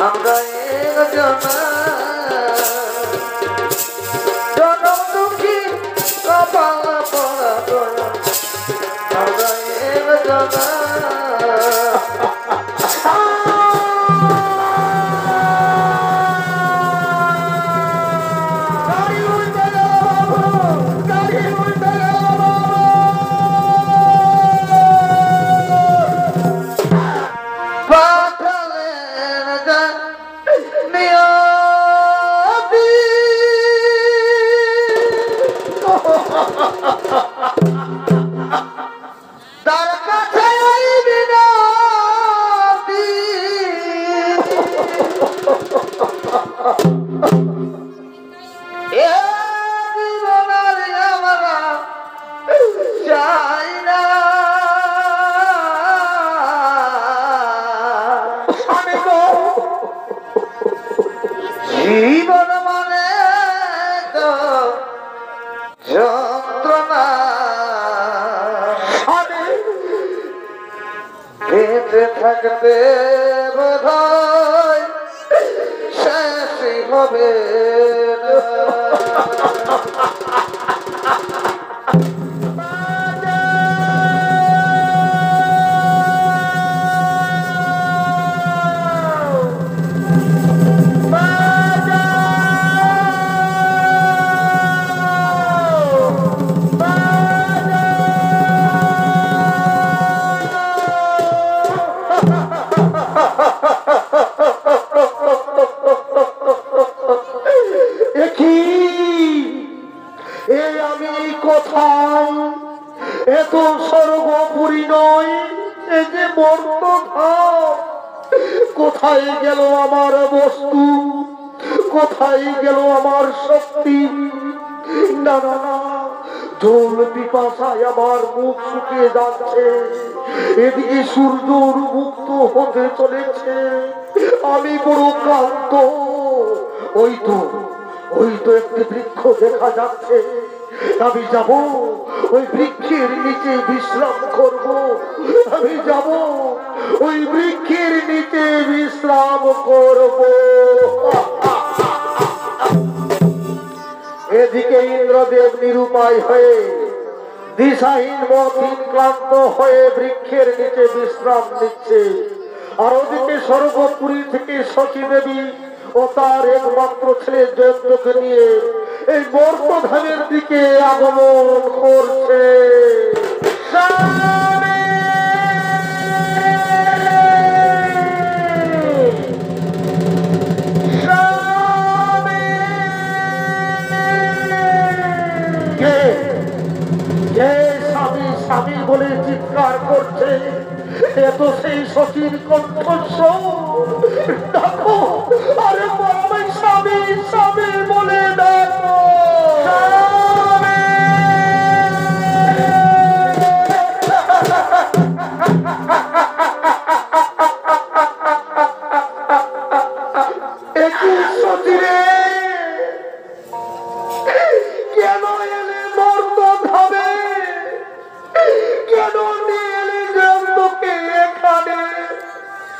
আমরা একজনা জনম দুঃখী কপাল পড়া দয়া আমরা একজনা জীবন মানে তো যন্ত্রণা বেঁচে থাকতে বোধহয় শেষই হবে কোথায় এত স্বর্গপুরী নয় এ যে মর্তধাম কোথায় গেল আমার বস্তু কোথায় গেল আমার শক্তি না না না জল পিপাসায় আমার মুখ শুকিয়ে যাচ্ছে এদিকে সূর্য মুক্ত হতে চলেছে আমি বড় ক্লান্ত ওই তো একটি বৃক্ষ দেখা যাচ্ছে আমি যাব ওই বৃক্ষের নিচে বিশ্রাম করব আমি যাব ওই বৃক্ষের নিচে বিশ্রাম করব এদিকে ইন্দ্রদেব নিরুপায় হয়ে দিশাহীন মতহীন ক্লান্ত হয়ে বৃক্ষের নিচে বিশ্রাম নিচ্ছে আর ওদিকে স্বর্গপুরী থেকে সখী দেবী ও তার একমাত্র ছেলে জয়ন্তকে নিয়ে এই মর্তধামের দিকে আগমন করছে স্বামী বলে চিৎকার করছে এত সেই সচির কণ্ঠস্বর দেখো আরে স্বামী স্বামী বলে দেখো সচিরে কেন এলে মর্তধামে কেন নিয়ে এলে জয়ন্তকে এখানে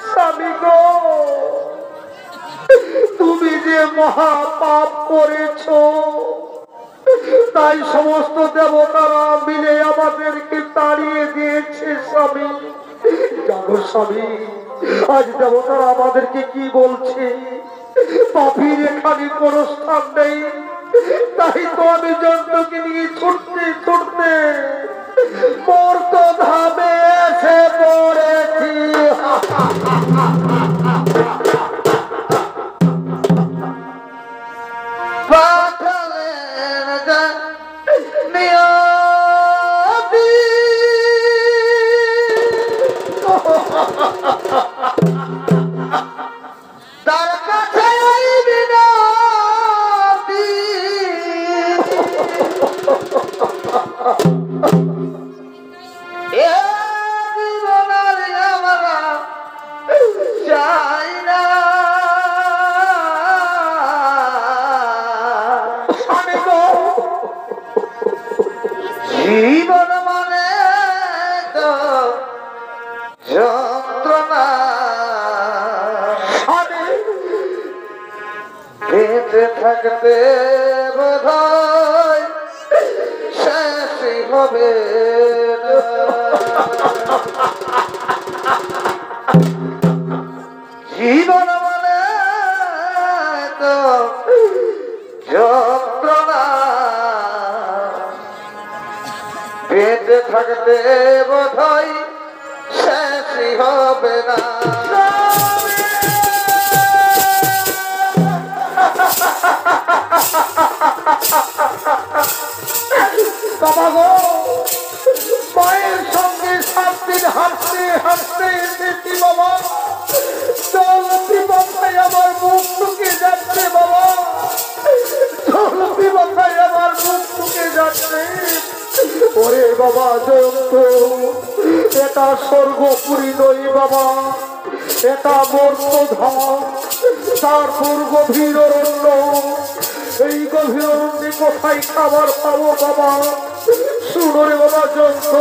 স্বামী গো তুমি যে মহাপাপ করেছ তাই সমস্ত দেবতারা মিলে আমাদেরকে তাড়িয়ে দিয়েছে স্বামী জানো স্বামী আজ দেবতারা আমাদেরকে কি বলছে পাপীর এখানে কোনো স্থান নেই তাই তো আমি জয়ন্তকে নিয়ে ছুটতে ছুটতে মর্তধামে এসে পড়েছি থাকতে বোধহয় শেষ হবে জীবন মানে তো যন্ত্রণা বেঁচে থাকতে বোধহয় শেষ হবে না বাবা গো মায়ের সঙ্গে 7 দিন হাঁটতে হাঁটতে এসেছি বাবা চলতি মাথায় আমার মুখ টুকে যাচ্ছে বাবা চলতি মাথায় আমার মুখ টুকে যাচ্ছে ওরে বাবা জয়ন্ত এটা স্বর্গপুরী নই বাবা এটা মর্তধাম তারপর গভীর অরণ্য এই গভীর অরণ্যে কোথায় খাবার পাবো বাবা শুনো রে বাবা জয়ন্ত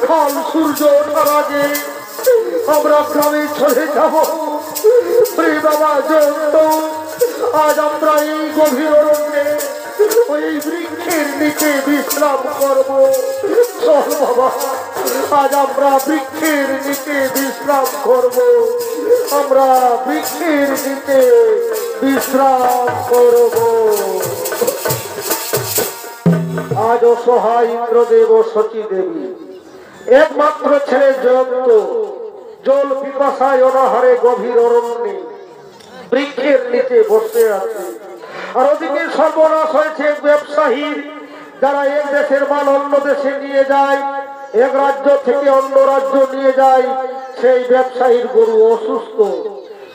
কাল সূর্য ওঠার আগে আমরা গ্রামে চলে যাব রে বাবা জয়ন্ত আজ আমরা এই গভীর অরণ্যে ওই বৃক্ষের নিচে বিশ্রাম করব চল বাবা আজ আমরা বৃক্ষের নিচে বিশ্রাম করব আমরা বৃক্ষের নিচে বিশ্রাম করব আজ অসহায় ইন্দ্রদেব ও শচী দেবী একমাত্র ছেলে জয়ন্ত জল পিপাসায় অনাহারে গভীর অরণ্যে বৃক্ষের নিচে বসে আছে আর ওদিকে সর্বনাশ হয়েছে ব্যবসায়ীর যারা এক দেশের মাল অন্য দেশে নিয়ে যায় এক রাজ্য থেকে অন্য রাজ্য নিয়ে যায় সেই ব্যবসায়ীর গরু অসুস্থ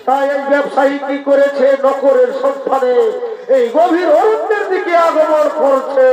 তাই এই ব্যবসায়ী কি করেছে নকরের সন্ধানে এই গভীর অরণ্যের দিকে আগমন করছে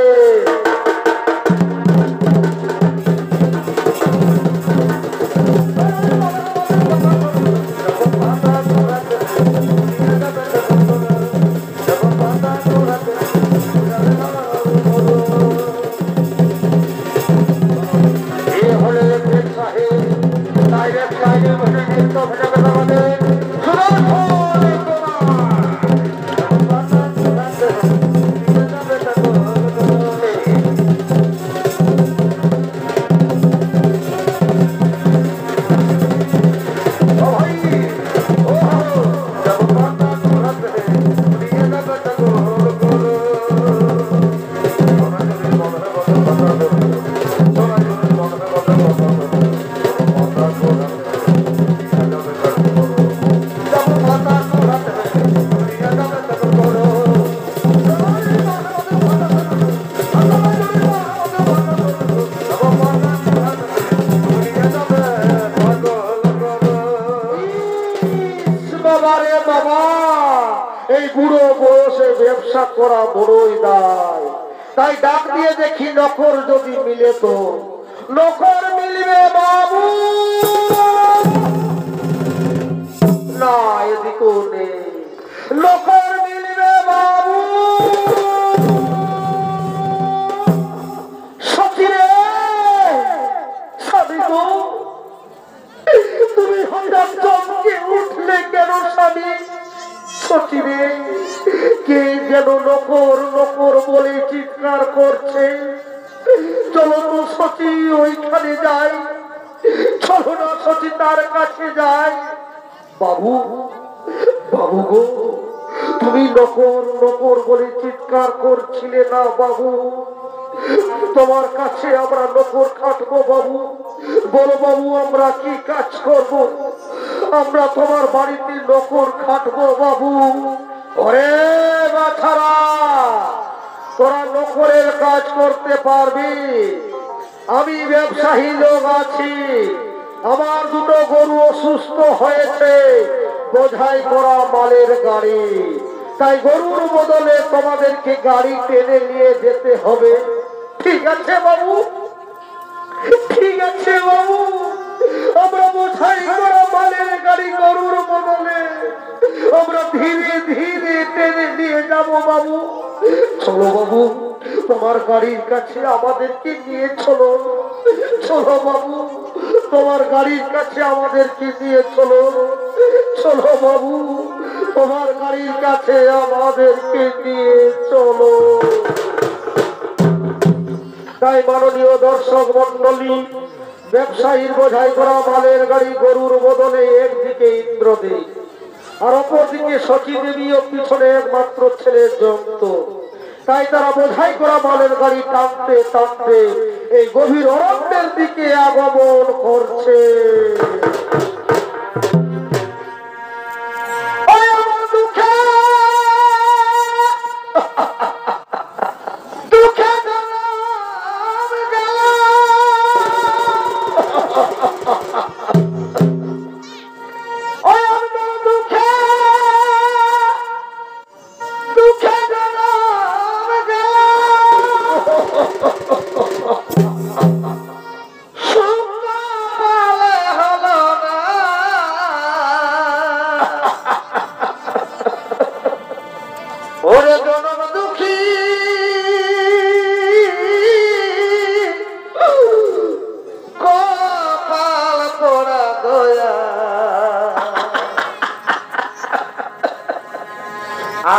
ব্যবসা করা বড়ই দায় তাই ডাক দিয়ে দেখি নকর যদি মিলে তো নকর মিলবে বাবু না এদিকেও নেই নকর মিলবে বাবু সচিরে স্বামী গো তুমি হঠাৎ চমকে উঠলে কেন স্বামী সচিরে কে যেন নকর নকর বলে চিৎকার করছে চলো তো সচি ওইখানে যাই চলো না সচি তার কাছে যাই বাবু বাবু গো তুমি নকর নকর বলে চিৎকার করছিলে না বাবু তোমার কাছে আমরা নকর খাটবো বাবু বলো বাবু আমরা কি কাজ করব আমরা তোমার বাড়িতে নকর খাটবো বাবু ওরে বাছারা তোরা নকরের কাজ করতে পারবি আমি ব্যবসায়ী লোক আছি আমার দুটো গরু অসুস্থ হয়েছে বোঝাই করা মালের গাড়ি তাই গরুর বদলে তোমাদেরকে গাড়ি টেনে নিয়ে যেতে হবে ঠিক আছে বাবু ঠিক আছে বাবু আমরা বোঝাই করা মালের গাড়ি গরুর বদলে আমরা ধীরে ধীরে টেনে নিয়ে যাব বাবু চলো বাবু তোমার গাড়ির কাছে আমাদেরকে নিয়ে চলো চলো বাবু তোমার গাড়ির কাছে আমাদেরকে নিয়ে চলো চলো বাবু তোমার গাড়ির কাছে আমাদেরকে নিয়ে চলো। তাই মাননীয় দর্শক মন্ডলী, ব্যবসায়ীর বোঝাই করা মালের গাড়ি গরুর বদলে একদিকে ইন্দ্রদেব আর অপরদিকে সখী দেবী ও পিছনে একমাত্র ছেলের জন্ত। তাই তারা বোঝাই করা মালের গাড়ি টানতে টানতে এই গভীর অরণ্যের দিকে আগমন করছে।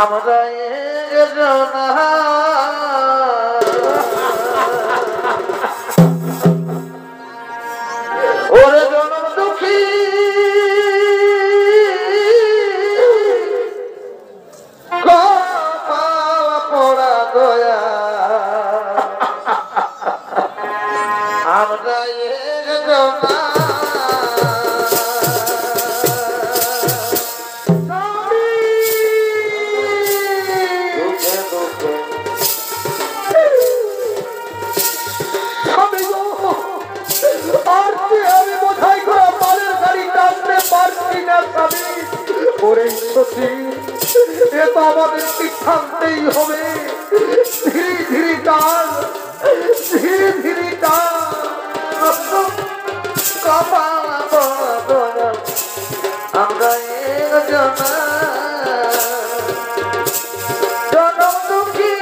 আমরা ওরে জনম দুঃখী কপাল পড়া দয়া আমরা জনা আমাদের সিদ্ধান্তেই হবে। ধীরে ধীরে টান, ধীরে ধীরে টান। কপাল পড়া দয়া আমরা জনম দুঃখী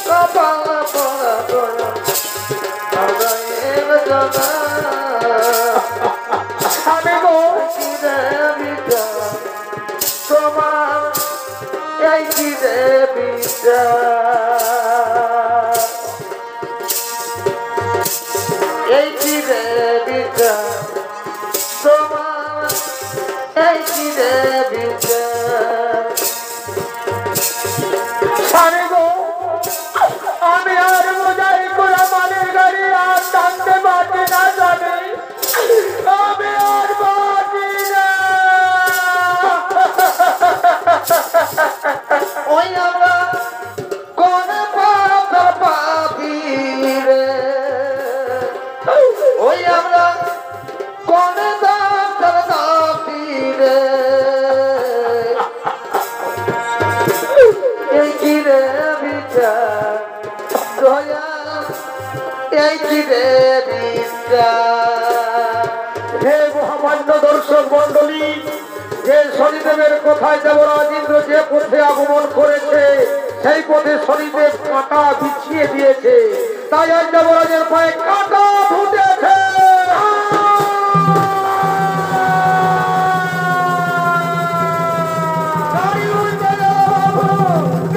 কপাল পড়া দয়া আমরা জনা আমি গো তোমার এই কি রে বিচার, এই কি রে বিচার, তোমার এই কি রে বিচার। আমি গো আমি আর বোঝাই করা মালের গাড়ি আর টানতে পারছি না জানি, আমি আর পারছি না। ওই আমরা কোন পাপি রে, ওই আমরা কোন দাপি রে, এই কি রে বিচার দয়া, এই কি রে বিচার। হে মহামান্য দর্শক মন্ডলী, যে শনিদেবের কথায় দেবরাজ ইন্দ্র যে পথে আগমন করেছে সেই পথে শনিদেব কাঁটা বিছিয়ে দিয়েছে, তাই আজ দেবরাজের পায়ে কাঁটা ফুটেছে। গাড়ি উল্টে গেল,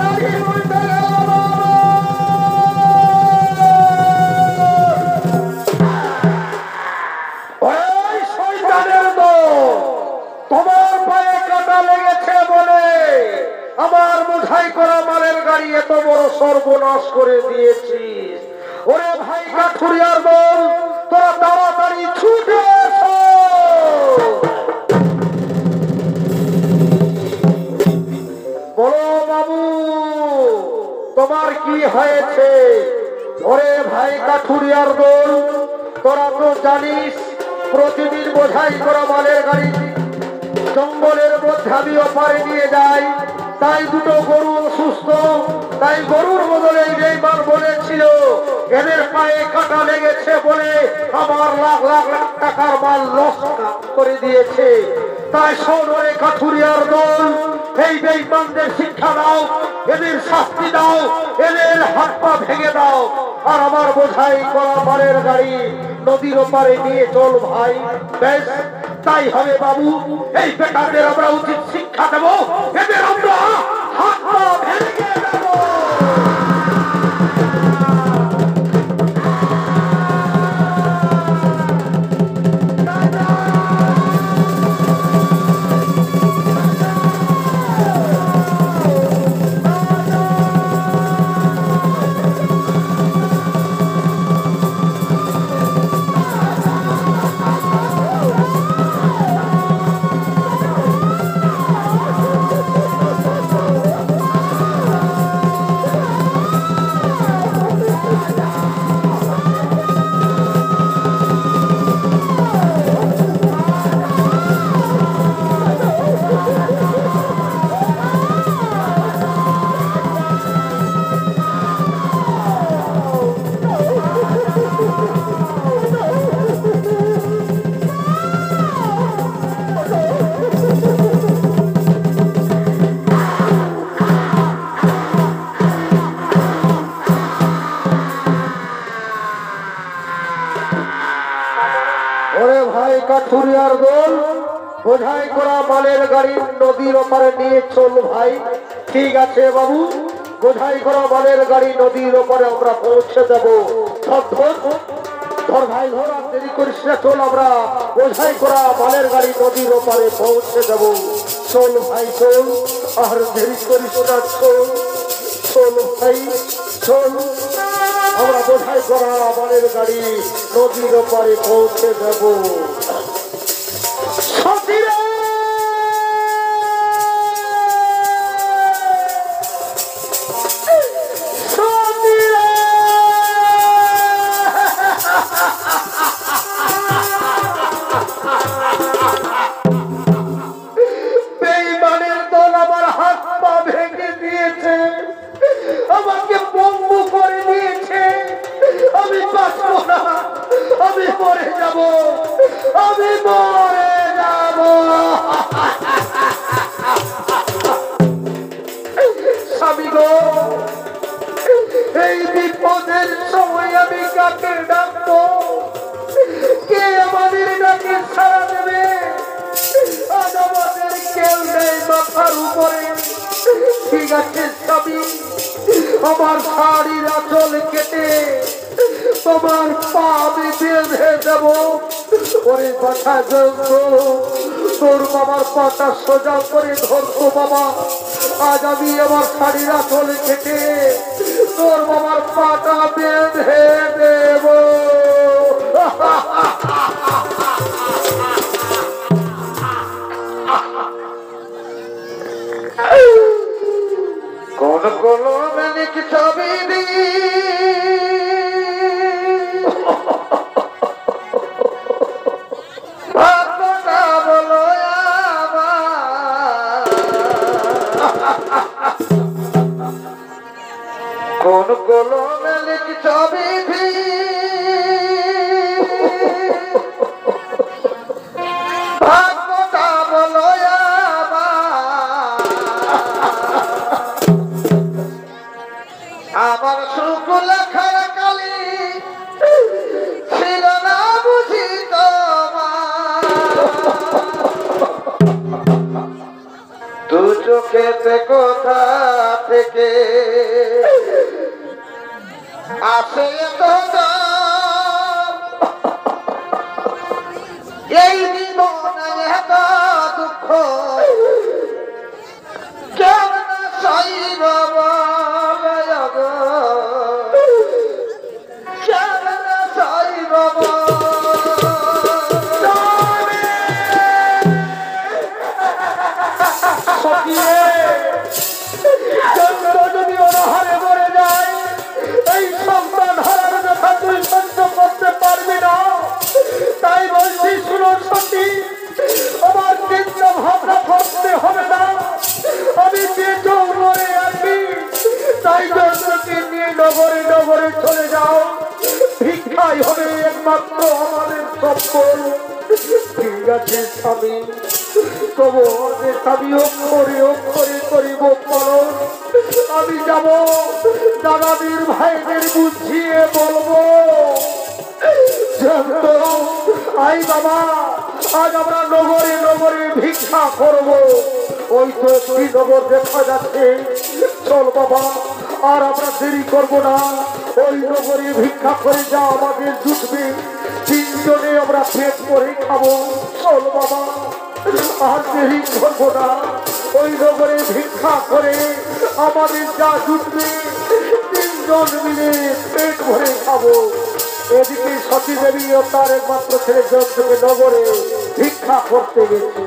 গাড়ি উল্টে গেল। ওই শয়তানের দল, তোমার পায়ে কাঁটা লেগেছে বলে আমার বোঝাই করা মালের গাড়ি এত বড় সর্বনাশ করে দিয়েছিস। ওরে ভাই কাঠুরিয়ার দল, তোরা তাড়াতাড়ি ছুটে এসো। বলো বাবু, তোমার কি হয়েছে? ওরে ভাই কাঠুরিয়ার দল, তোরা তো জানিস প্রতিদিন বোঝাই করা মালের গাড়ি জঙ্গলের মধ্যে আমি অপারে নিয়ে যাই, তাই দুটো গরু অসুস্থ, তাই গরুর বদলে বেঈমান বলেছিল এদের পায়ে কাঁটা লেগেছে বলে আমার লাখ লাখ লাখ টাকার মাল লস করে দিয়েছে। তাই শহরে কাঠুরিয়ার দল, এই বেঈমানদের শিক্ষা দাও, এদের শাস্তি দাও, এদের হাত পা ভেঙে দাও, আর আমার বোঝাই করা মালের গাড়ি নদীর ওপারে নিয়ে চল ভাই। বেশ তাই হবে বাবু, এই বেটাদের আমরা উচিত শিক্ষা শিক্ষা দেব, এদের আমরা হাত পা ভেঙে দেব। কাঠুরিয়ার দল বোঝাই করা মালের গাড়ি নদীর ওপারে নিয়ে চল ভাই। ঠিক আছে বাবু, বোঝাই করা মালের গাড়ি নদীর ওপারে আমরা পৌঁছে দেব। ধর ভাই ধর, আর দেরি করিস না, চল আমরা বোঝাই করা মালের গাড়ি নদীর ওপারে পৌঁছে দেব। চল ভাই চল, আর দেরি করিস না, চল চল ভাই চল, আমরা বোঝাই করা মালের গাড়ি নদীর ওপারে পৌঁছে দেব। বেঈমানের দল আমার হাত পা ভেঙে দিয়েছে, আমাকে পঙ্গু করে দিয়েছে। আমি বাঁচবো না, আমি মরে যাব, আমি মরে যাব। স্বামী গো, এই বিপদের সময় আমি কাকে ডাকবো? কে আমাদের ডাকে সাড়া দেবে? আজ আমাদের কেউ নেই মাথার উপরে। ঠিক আছে স্বামী, আমার শাড়ির আঁচল কেটে তোমার পা আমি বেঁধে দেব। ওরে কথা তোর বাবার পাটা সোজা করে ধরতো বাবা। আজ আমি আমার শাড়ির আঁচল কেটে তোর বাবার পাটা বেঁধে দেব। কোন কোন মানে কি ছবি কোন কলমে লিখি ছবি ভাগ্যটা বলো আমার সুখ লেখার কালি ছিল না বুঝি তোমার। দু চোখেতে কোথা থেকে আসে তো এই জীবনে এত দুঃখ কেমন সইব কেমন সইব। যদি অনাহারে মরে যায়, এই সন্তান হারার কথা তুই সহ্য করতে পারবি না। তাই বলছি শুনো সতী, আমার চিন্তা ভাবনা করতে হবে না। আমি যেহেতু মরে আছি, তাই জন্মকে নিয়ে নগরে নগরে চলে যাও। ভিক্ষাই হবে একমাত্র আমাদের সম্বল। ঠিক আছে স্বামী, তবু স্বামী অক্ষরে অক্ষরে করিব পালন। আমি যাব, দাদাদের ভাইদের বুঝিয়ে বলবো, আই বাবা আজ আমরা নগরে নগরে ভিক্ষা করব। ওই তো একটি নগর দেখা যাচ্ছে, চল বাবা আর আমরা দেরি করবো না। ওই নগরে ভিক্ষা করে যা আমাদের জুটবে, তিনজনে আমরা পেট করে খাবো। চল বাবা আর দেরি করবো না। ওই নগরে ভিক্ষা করে আমাদের যা জুটবে, তিনজন মিলে পেট ভরে খাবো। এদিকে সতী দেবী ও তার একমাত্র ছেলে জয়ন্তকে নগরে ভিক্ষা করতে গেছে।